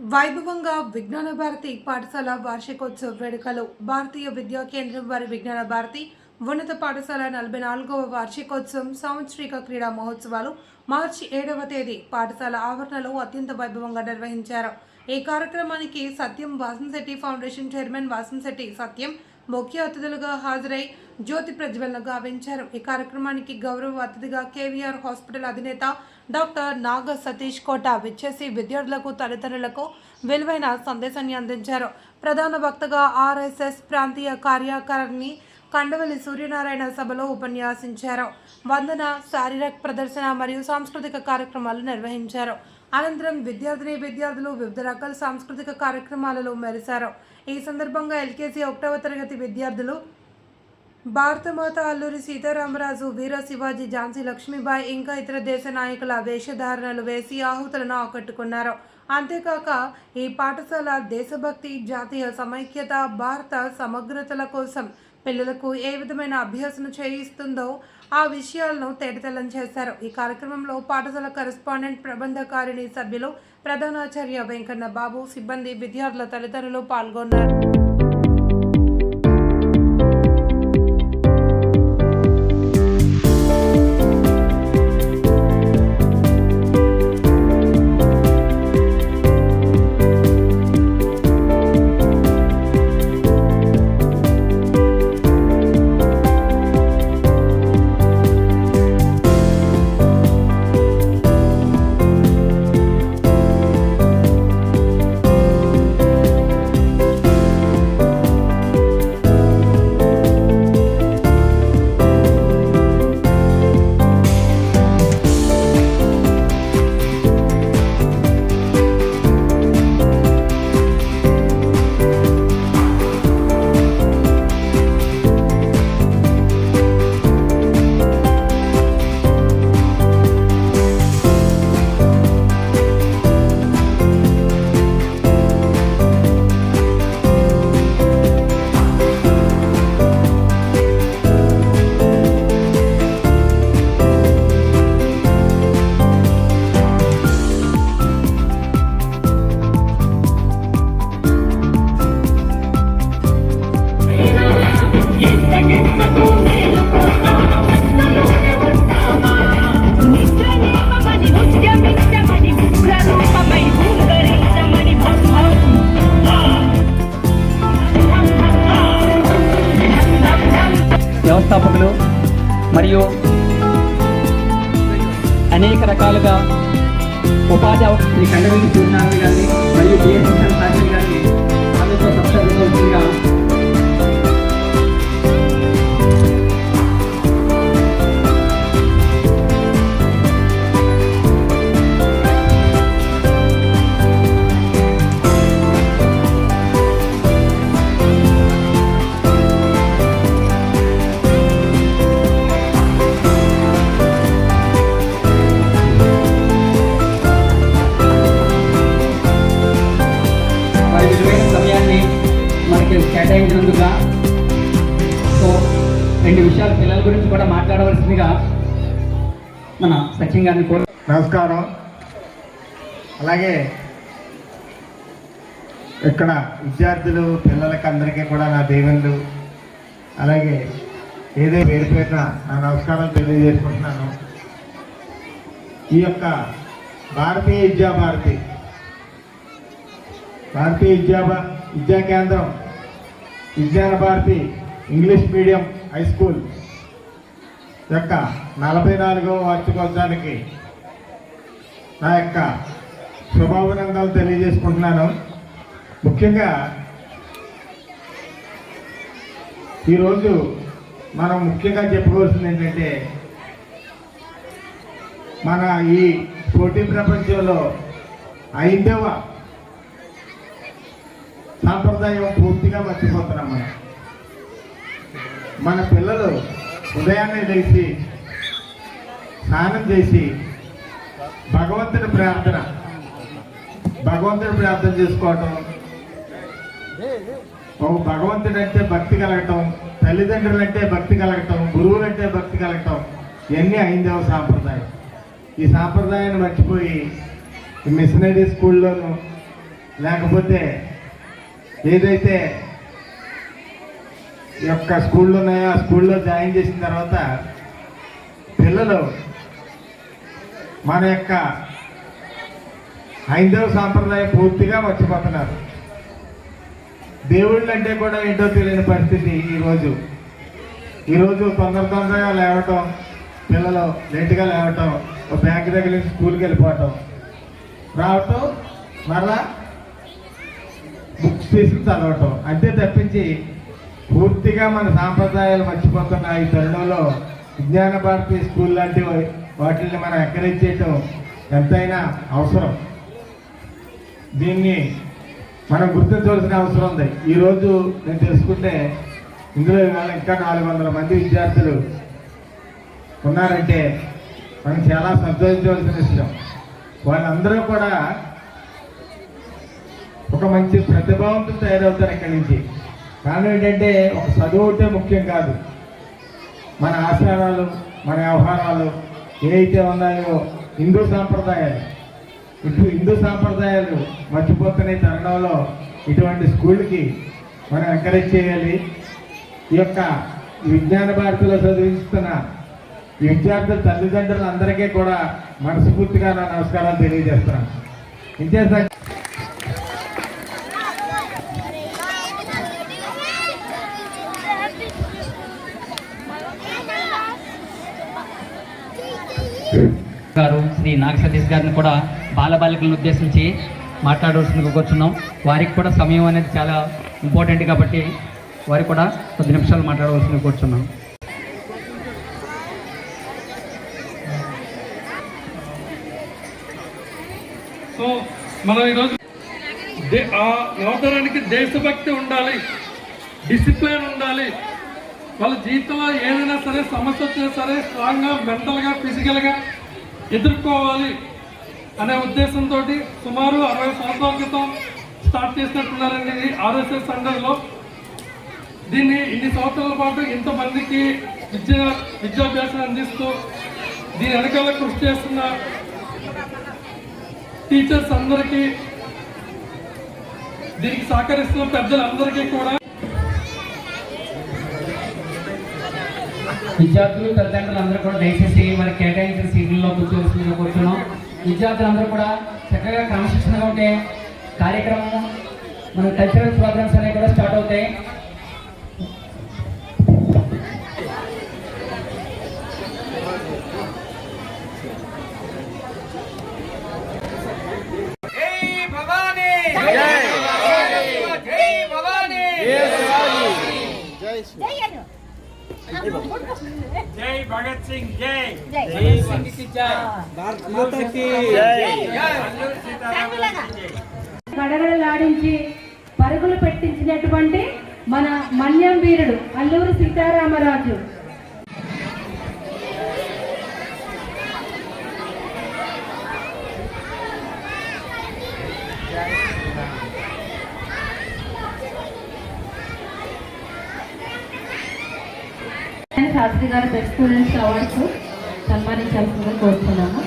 వైభవంగా విజ్ఞాన భారతి పాఠశాల వార్షికోత్సవ వేడుకలు భారతీయ విద్యా కేంద్రం వారి విజ్ఞాన భారతి ఉన్నత పాఠశాల 44వ వార్షికోత్సవం సంవత్సరిక క్రీడా మహోత్సవాలు మార్చి 7వ తేదీ పాఠశాల ఆవరణలో అత్యంత వైభవంగా నిర్వహించారు. ఈ కార్యక్రమానికి సత్యం వాసంశెట్టి ఫౌండేషన్ చైర్మన్ వాసంశెట్టి సత్యం ముఖ్య అతిథులుగా హాజరై జ్యోతి ప్రజ్వలన గావించారు. ఈ కార్యక్రమానికి గౌరవ అతిథిగా కేవీఆర్ హాస్పిటల్ అధినేత డాక్టర్ నాగ సతీష్ కోట విచ్చేసి విద్యార్థులకు తల్లిదండ్రులకు విలువైన సందేశాన్ని అందించారు. ప్రధాన వక్తగా ఆర్ఎస్ఎస్ ప్రాంతీయ కార్యకారిణి కండవల్లి సూర్యనారాయణ సభలో ఉపన్యాసించారు. వందన, శారీరక ప్రదర్శన మరియు సాంస్కృతిక కార్యక్రమాలు నిర్వహించారు. అనంతరం విద్యార్థులు వివిధ రకాల సాంస్కృతిక కార్యక్రమాలలో మెరిశారు. ఈ సందర్భంగా ఎల్కేజీ 1వ తరగతి విద్యార్థులు భారతమాత అల్లూరి సీతారామరాజు, వీర శివాజీ, ఝాన్సీ లక్ష్మీబాయి ఇంకా ఇతర దేశ నాయకుల వేషధారణలు వేసి ఆహుతులను ఆకట్టుకున్నారు. అంతేకాక ఈ పాఠశాల దేశభక్తి, జాతీయ సమైక్యత, భారత సమగ్రతల కోసం పిల్లలకు ఏ విధమైన అభ్యాసన చేయిస్తుందో ఆ విషయాలను తేటతెల్లం చేశారు. ఈ కార్యక్రమంలో పాఠశాల కరెస్పాండెంట్, ప్రబంధకారిణి సభ్యులు, ప్రధానాచార్య వెంకన్న బాబు, సిబ్బంది, విద్యార్థుల తల్లిదండ్రులు పాల్గొన్నారు. వ్యవస్థాపకులు మరియు అనేక రకాలుగా ఉపాధి శ్రీ కండవల్లి సూర్యనారాయణ గారిని మరియు బిఎస్ఎస్ఎల్ సాగర్ గారిని ఆమెతో సత్సంగా కేటాయించినందుగా సో 2 విషయాలు పిల్లల గురించి కూడా మాట్లాడవలసిందిగా మన సచిన్ గారిని కోరు. నమస్కారం. అలాగే ఇక్కడ విద్యార్థులు పిల్లలకి అందరికీ కూడా నా దీవెనలు, అలాగే ఏదో పేరు పేరున నా నమస్కారాలు తెలియజేసుకుంటున్నాను. ఈ యొక్క భారతీయ Vidya Kendram Vijnana Bharati English medium high school యొక్క 44వ వార్షికోత్సవానికి నా యొక్క శుభాభినందనలు తెలియజేసుకుంటున్నాను. ముఖ్యంగా ఈరోజు మనం ముఖ్యంగా చెప్పుకోవాల్సింది ఏంటంటే, మన ఈ పోటీ ప్రపంచంలో 5వ సాంప్రదాయం పూర్తిగా మర్చిపోతున్నాం. మన పిల్లలు ఉదయాన్నే లేచి స్నానం చేసి భగవంతుడి ప్రార్థన చేసుకోవటం, భగవంతుడు అంటే భక్తి కలగటం, తల్లిదండ్రులు అంటే భక్తి కలగటం, గురువులు అంటే భక్తి కలగటం, ఇవన్నీ 5వ సాంప్రదాయం. ఈ సాంప్రదాయాన్ని మర్చిపోయి మిషనరీ స్కూల్లోనూ లేకపోతే ఏదైతే ఈ యొక్క స్కూళ్ళు ఉన్నాయో ఆ స్కూల్లో జాయిన్ చేసిన తర్వాత పిల్లలు మన యొక్క హైందవ సాంప్రదాయం పూర్తిగా మర్చిపోతున్నారు. దేవుళ్ళు అంటే కూడా ఏంటో తెలియని పరిస్థితి ఈరోజు తొందరగా లేవటం, పిల్లలు లేటుగా లేవటం, ఒక బ్యాంక్ దగ్గర నుంచి స్కూల్కి వెళ్ళిపోవటం, రావటం, మరలా బుక్స్ తీసుకుని చదవటం, అంతే తప్పించి పూర్తిగా మన సాంప్రదాయాలు మర్చిపోతున్న ఈ తరుణంలో విజ్ఞాన భారతి స్కూల్ లాంటి వాటిని మనం ఎంకరేజ్ చేయటం ఎంతైనా అవసరం. దీన్ని మనం గుర్తించవలసిన అవసరం ఉంది. ఈరోజు నేను తెలుసుకుంటే ఇందులో ఇవాళ ఇంకా 400 మంది విద్యార్థులు ఉన్నారంటే మనం చాలా సంతోషించవలసిన విషయం. వాళ్ళందరూ కూడా ఒక మంచి ప్రతిభావంతులు తయారవుతారు ఇక్కడి నుంచి. కారణం ఏంటంటే ఒక చదువు ఉంటే ముఖ్యం కాదు, మన ఆచారాలు, మన వ్యవహారాలు ఏవైతే ఉన్నాయో హిందూ సాంప్రదాయాలు, హిందూ సాంప్రదాయాలు మర్చిపోతున్న తరుణంలో ఇటువంటి స్కూల్కి మనం ఎంకరేజ్ చేయాలి. ఈ యొక్క విజ్ఞాన భారతిలో చదివిస్తున్న ఈ విద్యార్థుల తల్లిదండ్రులందరికీ కూడా మనస్ఫూర్తిగా నా నమస్కారాలు తెలియజేస్తున్నాను. ఇంకేసా గారు శ్రీ నాగ సతీష్ గారిని కూడా బాలబాలికలను ఉద్దేశించి మాట్లాడవలసిందిగా కూర్చున్నాం. వారికి కూడా సమయం అనేది చాలా ఇంపార్టెంట్ కాబట్టి వారికి కూడా 10 నిమిషాలు మాట్లాడవలసిందిగా కూర్చున్నాం. సో మనం ఈరోజు ఆ యువతరానికి దేశభక్తి ఉండాలి, డిసిప్లిన్ ఉండాలి. వాళ్ళ జీవితంలో ఏదైనా సరే సమస్య వచ్చినా సరే స్ట్రాంగ్గా, మెంటల్గా, ఫిజికల్గా ఎదుర్కోవాలి అనే ఉద్దేశంతో సుమారు 60 సంవత్సరాల క్రితం స్టార్ట్ చేసినట్టున్నారండి ఇది ఆర్ఎస్ఎస్ అండర్లో. దీన్ని ఇన్ని సంవత్సరాల పాటు ఇంతమందికి విద్యాభ్యాసం అందిస్తూ దీని వెనకాల కృషి చేస్తున్న టీచర్స్ అందరికీ, దీనికి సహకరిస్తున్న పెద్దలందరికీ కూడా, విద్యార్థులు తల్లిదండ్రులందరూ కూడా దయచేసి వారికి కేటాయించిన సీట్లలో కూర్చున్నాం. విద్యార్థులందరూ కూడా చక్కగా క్రమశిక్షణగా ఉంటే కార్యక్రమం, మన కల్చరల్ ప్రోగ్రామ్స్ అనేవి కూడా స్టార్ట్ అవుతాయి. जय भगत सिंह जय जय सिंह की जय, भारत माता की जय, గడగడలాడించి పరుగులు పెట్టించినటువంటి మన మన్యం వీరుడు అల్లూరి సీతారామరాజు. శాస్త్రి గారు బెస్ట్ స్టూడెంట్స్ అవార్డ్స్ సన్మానించాల్సిందిగా కోరుతున్నాము.